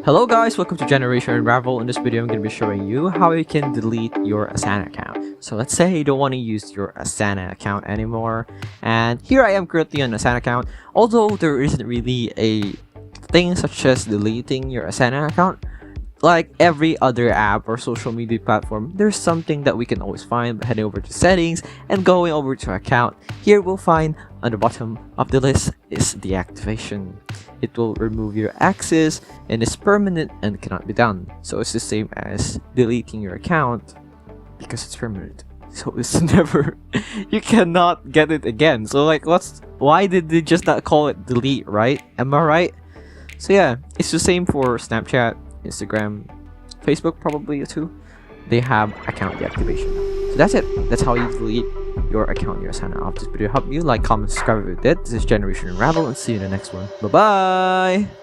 Hello guys, welcome to Generation Unravel. In this video I'm going to be showing you how you can delete your Asana account. So let's say you don't want to use your Asana account anymore, and here I am currently on Asana account. Although there isn't really a thing such as deleting your Asana account, like every other app or social media platform, there's something that we can always find by heading over to settings and going over to account. Here we'll find on the bottom of the list is deactivation. It will remove your access and is permanent and cannot be done. So it's the same as deleting your account because it's permanent. So it's never, you cannot get it again. So like, why did they just not call it delete, right? Am I right? So yeah, it's the same for Snapchat, Instagram, Facebook probably too. They have account deactivation. So that's it. That's how you delete your account in your Asana. I hope this video helped you. Like, comment, subscribe if you did. This is Generation Unravel, and see you in the next one. Bye bye.